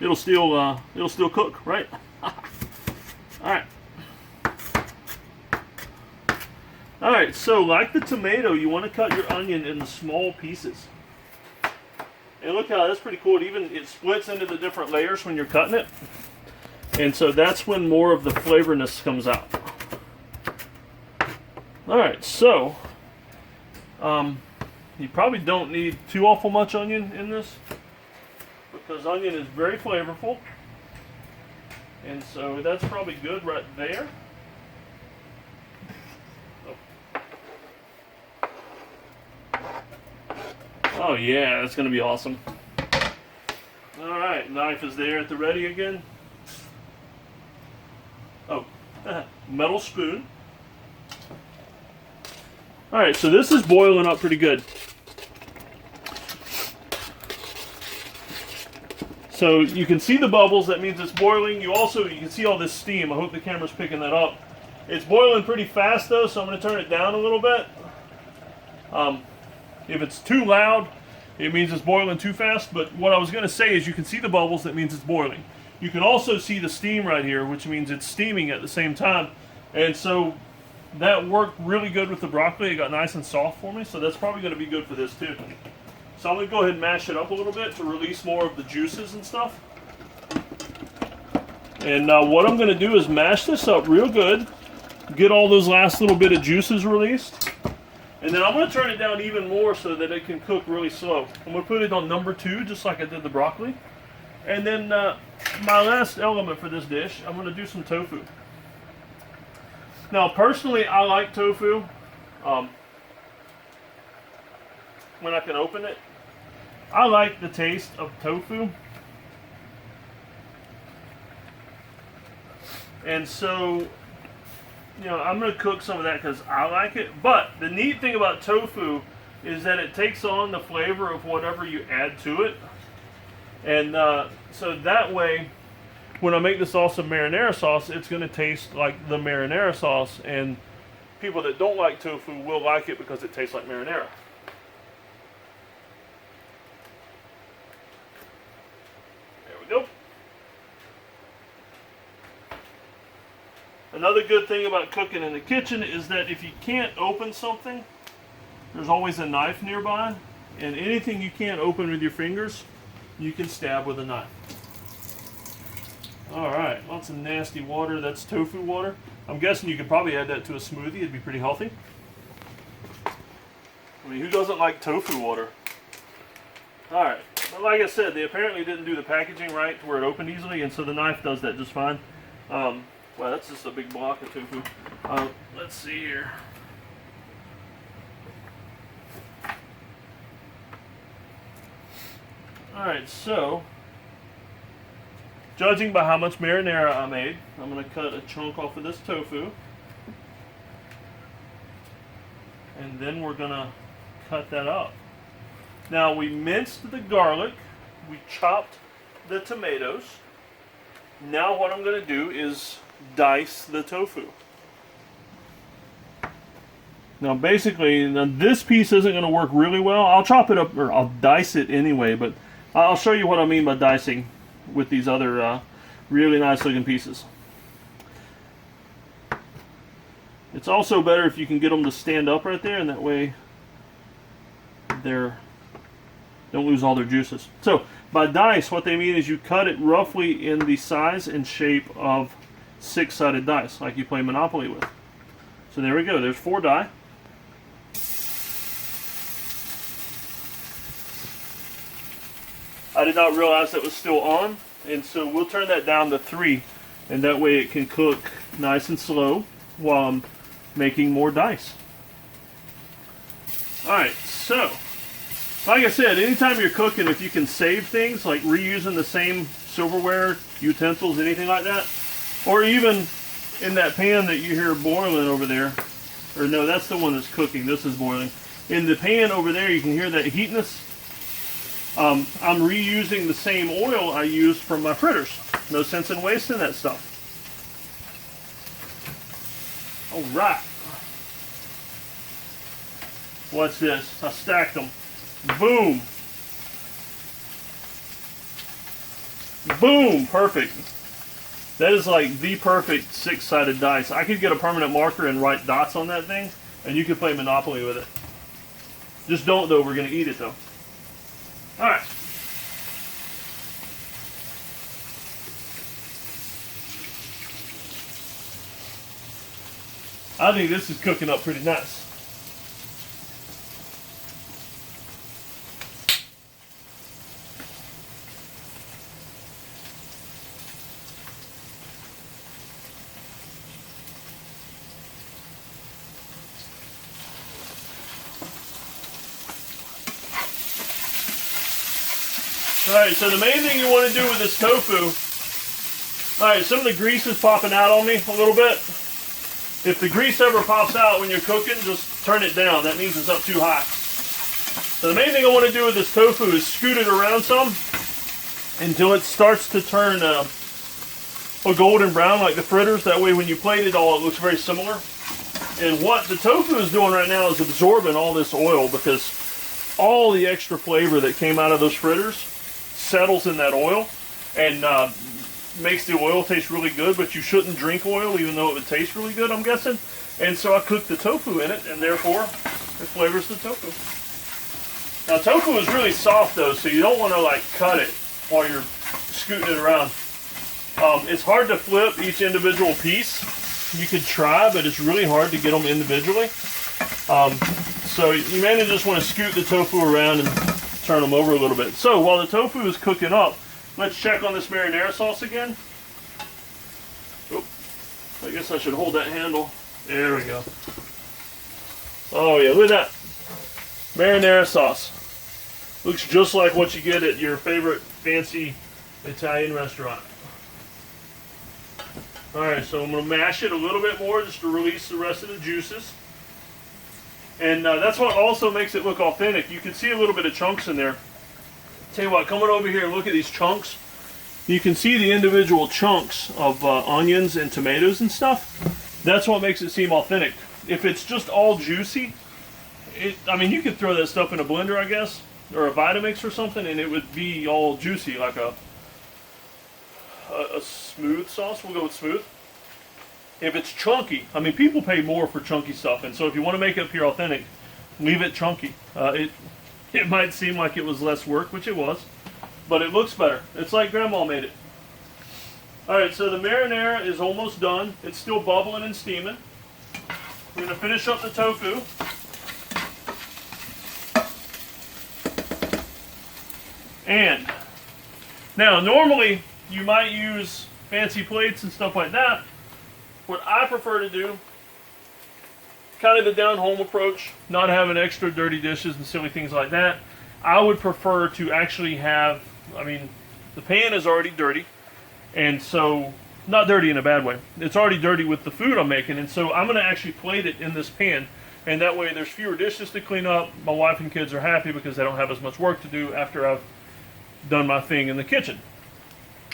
It'll still cook, right? Alright. Alright, so like the tomato, you want to cut your onion into small pieces. And look how that's pretty cool. It splits into the different layers when you're cutting it. And so that's when more of the flavorness comes out. Alright, so you probably don't need too awful much onion in this, because onion is very flavorful. And so that's probably good right there. Oh yeah, that's going to be awesome. Alright, knife is there at the ready again. Oh, metal spoon. Alright, so this is boiling up pretty good. So you can see the bubbles, that means it's boiling. You can see all this steam. I hope the camera's picking that up. It's boiling pretty fast though, so I'm going to turn it down a little bit. If it's too loud, it means it's boiling too fast. But what I was going to say is you can see the bubbles, that means it's boiling. You can also see the steam right here, which means it's steaming at the same time. And so That worked really good with the broccoli. It got nice and soft for me, so that's probably going to be good for this too. So I'm going to go ahead and mash it up a little bit to release more of the juices and stuff. And what I'm going to do is mash this up real good, get all those last little bit of juices released, and then I'm going to turn it down even more so that it can cook really slow. I'm going to put it on number 2, just like I did the broccoli. And then my last element for this dish, I'm going to do some tofu. Now, personally, I like tofu. When I can open it, I like the taste of tofu. And so, you know, I'm going to cook some of that because I like it. But the neat thing about tofu is that it takes on the flavor of whatever you add to it. And so that way, when I make the salsa marinara sauce, it's going to taste like the marinara sauce. And people that don't like tofu will like it because it tastes like marinara. There we go. Another good thing about cooking in the kitchen is that if you can't open something, there's always a knife nearby. And anything you can't open with your fingers, you can stab with a knife. Alright, lots of nasty water. That's tofu water. I'm guessing you could probably add that to a smoothie. It'd be pretty healthy. I mean, who doesn't like tofu water? Alright, but like I said, they apparently didn't do the packaging right to where it opened easily, and so the knife does that just fine. Well, that's just a big block of tofu. Let's see here. Alright, so, judging by how much marinara I made, I'm going to cut a chunk off of this tofu. And then we're going to cut that up. Now, we minced the garlic. We chopped the tomatoes. Now what I'm going to do is dice the tofu. Now basically, this piece isn't going to work really well. I'll chop it up, or I'll dice it anyway, but I'll show you what I mean by dicing with these other really nice looking pieces. It's also better if you can get them to stand up right there, and that way they don't lose all their juices. So by dice, what they mean is you cut it roughly in the size and shape of 6-sided dice, like you play Monopoly with. So there we go. There's 4 die. I did not realize that was still on, and so we'll turn that down to 3, and that way it can cook nice and slow while I'm making more dice. Alright, so like I said, anytime you're cooking, if you can save things, like reusing the same silverware, utensils, anything like that, or even in that pan that you hear boiling over there, or no, that's the one that's cooking, this is boiling. In the pan over there, you can hear that heatness. I'm reusing the same oil I used from my fritters. No sense in wasting that stuff. Alright. Watch this. I stacked them. Boom. Boom. Perfect. That is like the perfect 6-sided dice. I could get a permanent marker and write dots on that thing, and you could play Monopoly with it. Just don't, though. We're going to eat it, though. Alright. I think this is cooking up pretty nice. Alright, so the main thing you want to do with this tofu, alright, some of the grease is popping out on me a little bit. If the grease ever pops out when you're cooking, just turn it down. That means it's up too high. So the main thing I want to do with this tofu is scoot it around some until it starts to turn a golden brown like the fritters. That way when you plate it all, it looks very similar. And what the tofu is doing right now is absorbing all this oil, because all the extra flavor that came out of those fritters settles in that oil, and makes the oil taste really good, but you shouldn't drink oil even though it would taste really good, I'm guessing. And so I cooked the tofu in it, and therefore it flavors the tofu. Now tofu is really soft though, so you don't want to like cut it while you're scooting it around. It's hard to flip each individual piece. You could try, but it's really hard to get them individually. So you mainly just want to scoot the tofu around and turn them over a little bit. So while the tofu is cooking up, let's check on this marinara sauce again. Oh, I guess I should hold that handle. There we go. Oh yeah, look at that. Marinara sauce. Looks just like what you get at your favorite fancy Italian restaurant. Alright, so I'm going to mash it a little bit more just to release the rest of the juices. And that's what also makes it look authentic. You can see a little bit of chunks in there. Tell you what, coming over here and look at these chunks. You can see the individual chunks of onions and tomatoes and stuff. That's what makes it seem authentic. If it's just all juicy, I mean, you could throw that stuff in a blender, I guess, or a Vitamix or something, and it would be all juicy, like a smooth sauce. We'll go with smooth. If it's chunky, I mean, people pay more for chunky stuff, and so if you want to make it pure authentic, leave it chunky. It might seem like it was less work, which it was, but it looks better. It's like Grandma made it. Alright, so the marinara is almost done. It's still bubbling and steaming. We're going to finish up the tofu. And now, normally you might use fancy plates and stuff like that. What I prefer to do, kind of the down-home approach, not having extra dirty dishes and silly things like that. I would prefer to actually have, I mean, the pan is already dirty, and so, not dirty in a bad way. It's already dirty with the food I'm making, and so I'm going to actually plate it in this pan, and that way there's fewer dishes to clean up. My wife and kids are happy because they don't have as much work to do after I've done my thing in the kitchen.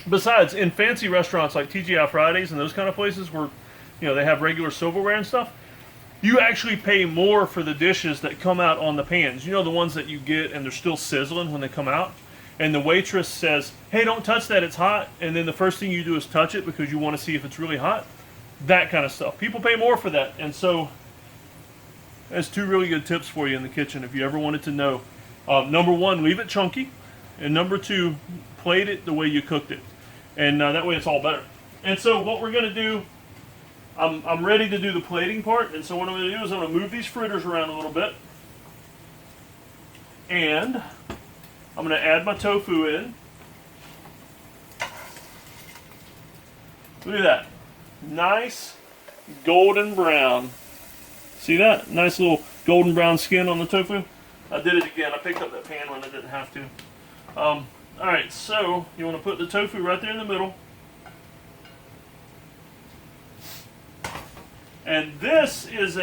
Besides, in fancy restaurants like TGI Fridays and those kind of places where, you know, they have regular silverware and stuff, you actually pay more for the dishes that come out on the pans. You know, the ones that you get and they're still sizzling when they come out, and the waitress says, hey, don't touch that, it's hot, and then the first thing you do is touch it because you want to see if it's really hot. That kind of stuff. People pay more for that, and so there's two really good tips for you in the kitchen if you ever wanted to know. Number one, leave it chunky, and number two, plate it the way you cooked it. And that way it's all better. And so what we're going to do, I'm ready to do the plating part. And so what I'm going to do is I'm going to move these fritters around a little bit. And I'm going to add my tofu in. Look at that. Nice golden brown. See that? Nice little golden brown skin on the tofu. I did it again. I picked up that pan when I didn't have to. Alright, so you want to put the tofu right there in the middle. And this is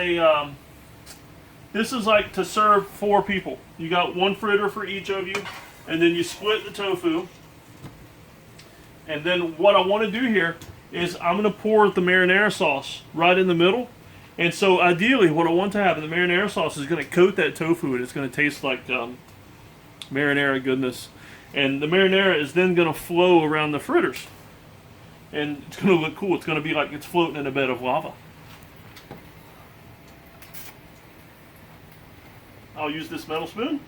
like to serve 4 people. You got 1 fritter for each of you, and then you split the tofu. And then what I want to do here is I'm going to pour the marinara sauce right in the middle. And so ideally what I want to have in the marinara sauce is going to coat that tofu, and it's going to taste like marinara goodness. And the marinara is then going to flow around the fritters. And it's going to look cool. It's going to be like it's floating in a bed of lava. I'll use this metal spoon.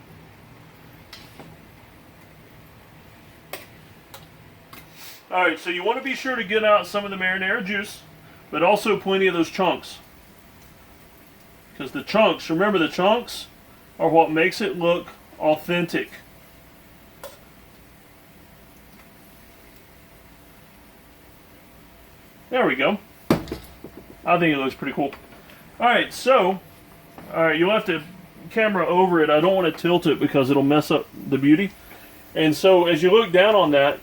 Alright, so you want to be sure to get out some of the marinara juice, but also plenty of those chunks. Because the chunks, remember the chunks, are what makes it look authentic. There we go. I think it looks pretty cool. Alright, so, you'll have to camera over it. I don't want to tilt it because it'll mess up the beauty. And so, as you look down on that,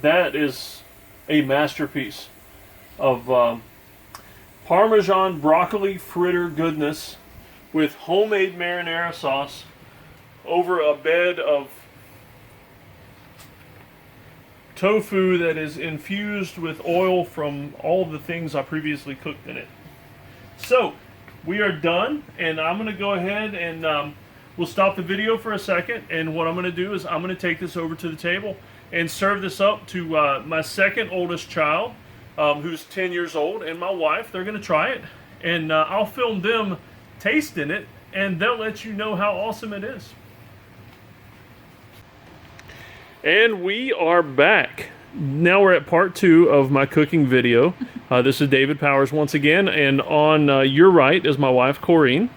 that is a masterpiece of Parmesan broccoli fritter goodness with homemade marinara sauce over a bed of tofu that is infused with oil from all the things I previously cooked in it. So, we are done, and I'm going to go ahead and we'll stop the video for a second, and what I'm going to do is I'm going to take this over to the table, and serve this up to my second oldest child, who's 10 years old, and my wife. They're going to try it, and I'll film them tasting it, and they'll let you know how awesome it is. And we are back. Now we're at part 2 of my cooking video. This is David Powers once again, and on your right is my wife, Corrine.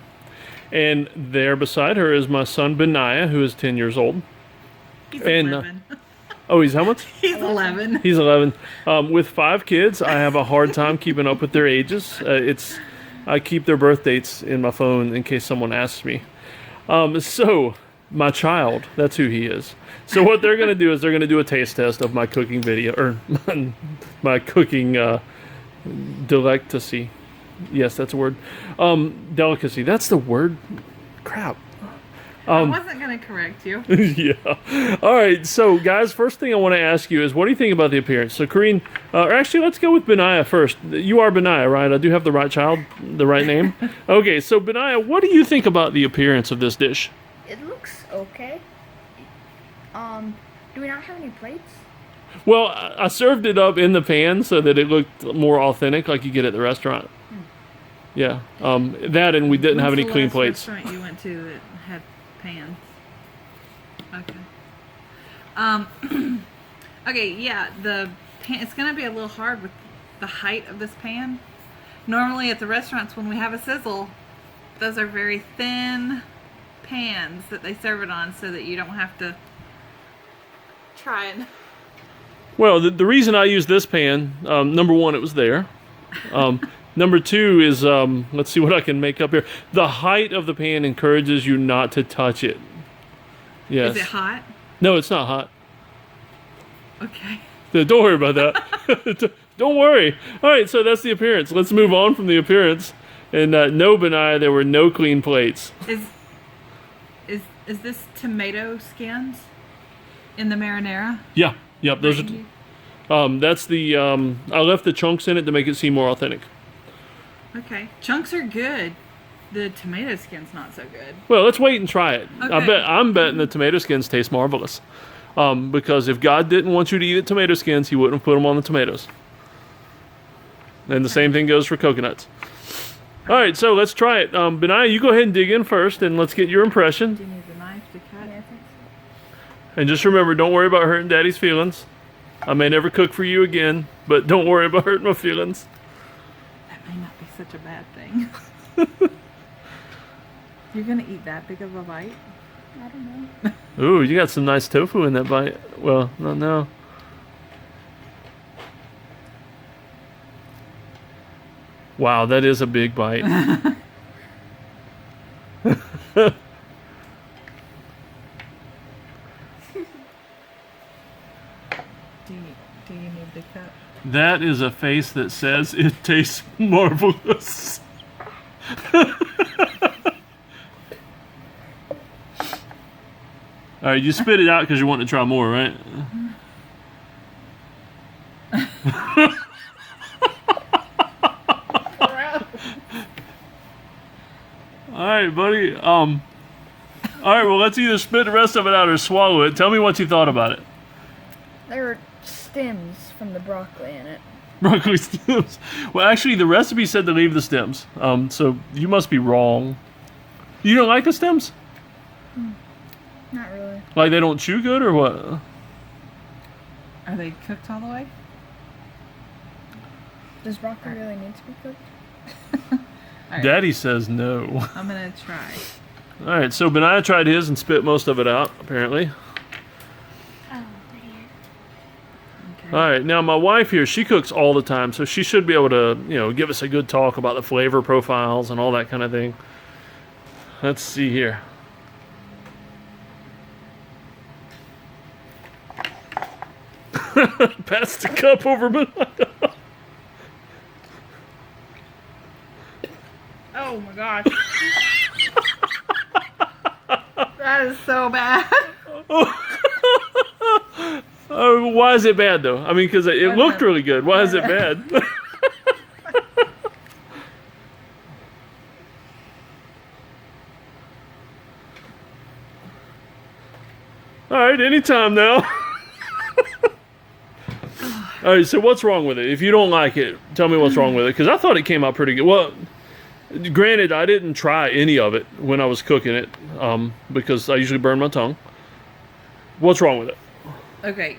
And there beside her is my son, Benaiah, who is 10 years old. He's 11. Oh, he's how much? He's 11. He's 11. With 5 kids, I have a hard time keeping up with their ages. I keep their birth dates in my phone in case someone asks me. So, my child, that's who he is. So what they're going to do is they're going to do a taste test of my cooking video, or my cooking delicacy. Yes, that's a word. Delicacy, that's the word. Crap. I wasn't going to correct you. Yeah. All right, so guys, first thing I want to ask you is, what do you think about the appearance? So Corrine, or actually, let's go with Benaiah first. You are Benaiah, right? I do have the right child, the right name. Okay, so Benaiah, what do you think about the appearance of this dish? It looks okay. Do we not have any plates? Well, I served it up in the pan so that it looked more authentic, like you get at the restaurant. Yeah, that, and we didn't have any When's the clean last plates. restaurant you went to that had pans? Okay. Okay, yeah, the pan, it's going to be a little hard with the height of this pan. Normally at the restaurants when we have a sizzle, those are very thin pans that they serve it on so that you don't have to try it. Well, the reason I use this pan, number one, it was there. Number two is, let's see what I can make up here. The height of the pan encourages you not to touch it. Yes. Is it hot? No, it's not hot. Okay. Don't worry about that. Don't worry. All right, so that's the appearance. Let's move on from the appearance. And no, Benaiah, there were no clean plates. Is this tomato skins in the marinara? Yeah. Yep. Those are. That's the. I left the chunks in it to make it seem more authentic. Okay. Chunks are good. The tomato skin's not so good. Well, let's wait and try it. Okay. I'm betting the tomato skins taste marvelous. Because if God didn't want you to eat tomato skins, He wouldn't have put them on the tomatoes. And the same thing goes for coconuts. All right, so let's try it. Benaiah, you go ahead and dig in first, and let's get your impression. Do you need the knife to cut? Yeah, I think so. And just remember, don't worry about hurting Daddy's feelings. I may never cook for you again, but don't worry about hurting my feelings. That may not be such a bad thing. You're gonna eat that big of a bite? I don't know. Ooh, you got some nice tofu in that bite. Well, not now. Wow, that is a big bite. Do you need the cup? That is a face that says it tastes marvelous. All right, you spit it out because you want to try more, right? All right, buddy. All right, well, let's either spit the rest of it out or swallow it. Tell me what you thought about it. There are stems from the broccoli in it. Broccoli stems. Well, actually, the recipe said to leave the stems. So you must be wrong. You don't like the stems? Not really. Like they don't chew good, or what? Are they cooked all the way? Does broccoli really need to be cooked? All right, Daddy says no. I'm gonna try. All right, so Benaiah tried his and spit most of it out, apparently. Oh, man. Okay. All right, now my wife here, she cooks all the time, so she should be able to, give us a good talk about the flavor profiles and all that kind of thing. Let's see here. Pass the cup over Benaiah. Oh my gosh. That is so bad. Why is it bad, though? I mean, because it looked really good. Why is it bad? All right, anytime now. All right, so what's wrong with it? If you don't like it, tell me what's wrong with it, because I thought it came out pretty good. Well, granted, I didn't try any of it when I was cooking it, because I usually burn my tongue. What's wrong with it? Okay.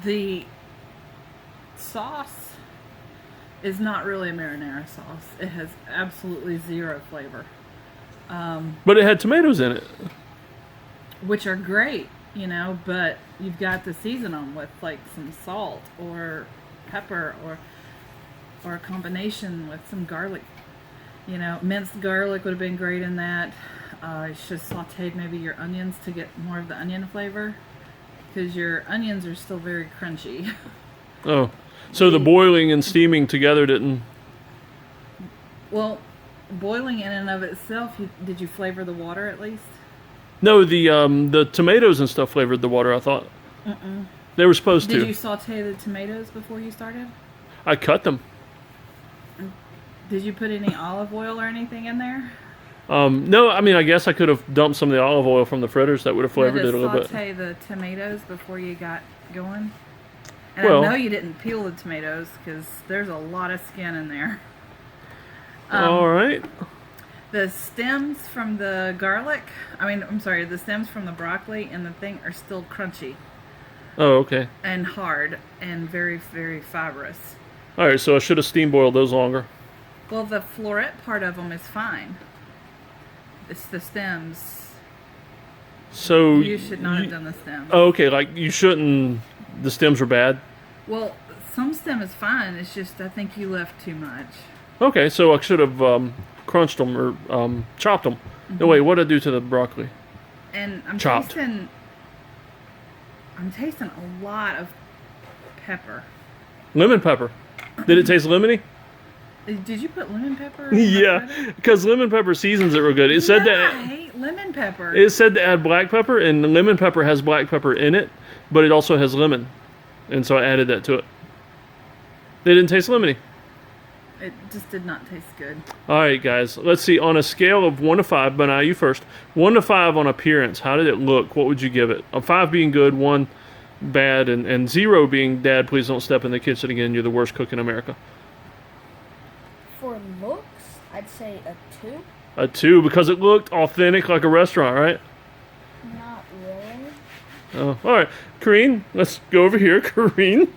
The sauce is not really a marinara sauce. It has absolutely zero flavor, But it had tomatoes in it. which are great, but you've got to season them with like some salt or pepper or a combination with some garlic. Minced garlic would have been great in that. You should have sauteed maybe your onions to get more of the onion flavor, because your onions are still very crunchy. Oh, so the boiling and steaming together didn't... Well, boiling in and of itself, did you flavor the water at least? No, the tomatoes and stuff flavored the water, I thought. They were supposed Did to. you saute the tomatoes before you started? I cut them. Did you put any olive oil or anything in there? No, I mean, I guess I could have dumped some of the olive oil from the fritters. That would have flavored it a little bit. Saute the tomatoes before you got going? And Well- I know you didn't peel the tomatoes because there's a lot of skin in there. All right. The stems from the garlic, the stems from the broccoli and the thing are still crunchy Oh, okay. and hard and very, very fibrous. All right, so I should have steam boiled those longer. Well, the floret part of them is fine. It's the stems. So You should not have done the stems. Oh, okay. Like you shouldn't. The stems were bad. Well, some stem is fine. It's just I think you left too much. Okay, so I should have crunched them or chopped them. No, wait. What did I do to the broccoli? And I'm Chopped. tasting a lot of pepper. Lemon pepper. Did it taste lemony? Did you put lemon pepper? in the Yeah, fritter? because lemon pepper seasons it real good. It said No, I that hate lemon pepper. it said to add black pepper, and lemon pepper has black pepper in it, but it also has lemon, and so I added that to it. They didn't taste lemony. It just did not taste good. All right, guys. Let's see. On a scale of 1 to 5, but now you first. 1 to 5 on appearance. How did it look? What would you give it? A 5 being good, 1 bad, and 0 being, Dad, please don't step in the kitchen again. You're the worst cook in America. For looks, I'd say a 2. A 2 because it looked authentic like a restaurant, right? Not really. Oh, all right. Kareen, let's go over here. Kareen,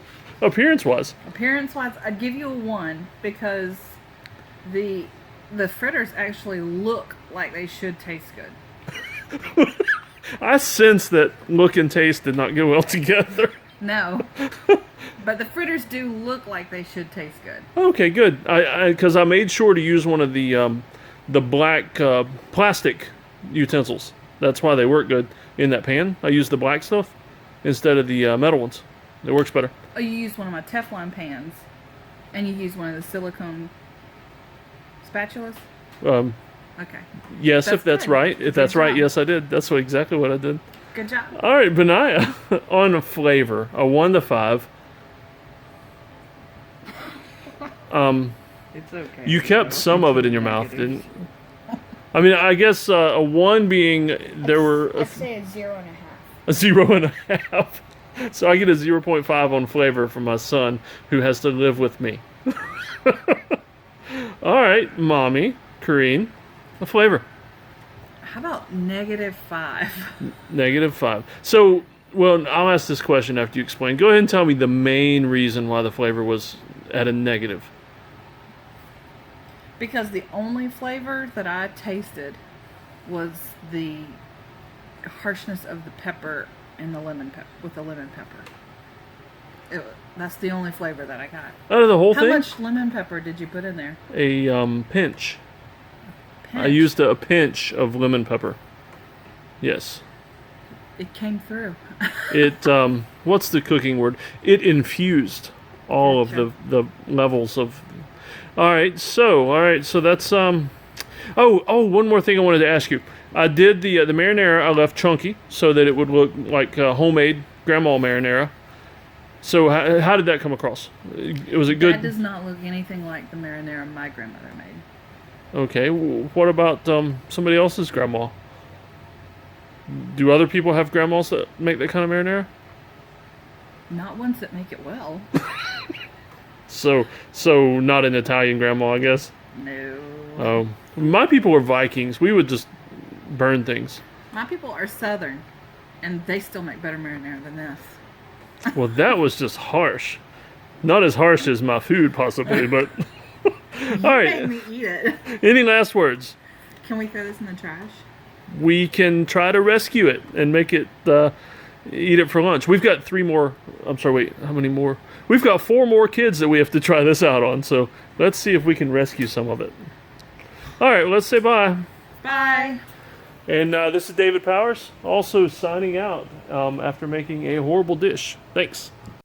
appearance-wise. Appearance-wise, I'd give you a 1 because the fritters actually look like they should taste good. I sense that look and taste did not go well together. No. But the fritters do look like they should taste good. Okay, good. Because I made sure to use one of the black plastic utensils. That's why they work good in that pan. I used the black stuff instead of the metal ones. It works better. Oh, you used one of my Teflon pans, and you used one of the silicone spatulas? Okay. Yes, That's if that's good. right. If Good that's right, job. yes, I did. That's exactly what I did. Good job. All right, Benaya, on flavor, a 1 to 5. It's okay. You kept some of it in your mouth, didn't? I mean, I guess a 1 being there were I'd say a 0.5. a 0.5. So I get a 0.5 on flavor from my son, who has to live with me. All right, Mommy, Kareen, a flavor. How about -5? -5. So, well, I'll ask this question after you explain. Go ahead and tell me the main reason why the flavor was at a negative. Because the only flavor that I tasted was the harshness of the pepper and the lemon pepper with the lemon pepper. That's the only flavor that I got. Out of the whole How thing, much lemon pepper did you put in there? a pinch. I Pinch. used a pinch of lemon pepper. Yes. It came through. It what's the cooking word? It infused all of the levels of. All right, so that's Oh, one more thing I wanted to ask you. I did the marinara. I left chunky so that it would look like homemade grandma marinara. So how did that come across? Was it good? That does not look anything like the marinara my grandmother made. Okay. What about somebody else's grandma? Do other people have grandmas that make that kind of marinara? Not ones that make it well. So not an Italian grandma, I guess. No. My people were Vikings. We would just burn things. My people are Southern, and they still make better marinara than this. Well, that was just harsh. Not as harsh as my food, possibly, but... All Made right. me eat it. Any last words? Can we throw this in the trash? We can try to rescue it and make it... eat it for lunch. We've got 3 more... I'm sorry, wait. How many more? We've got 4 more kids that we have to try this out on, so let's see if we can rescue some of it. All right, let's say bye. Bye. And this is David Powers, also signing out after making a horrible dish. Thanks.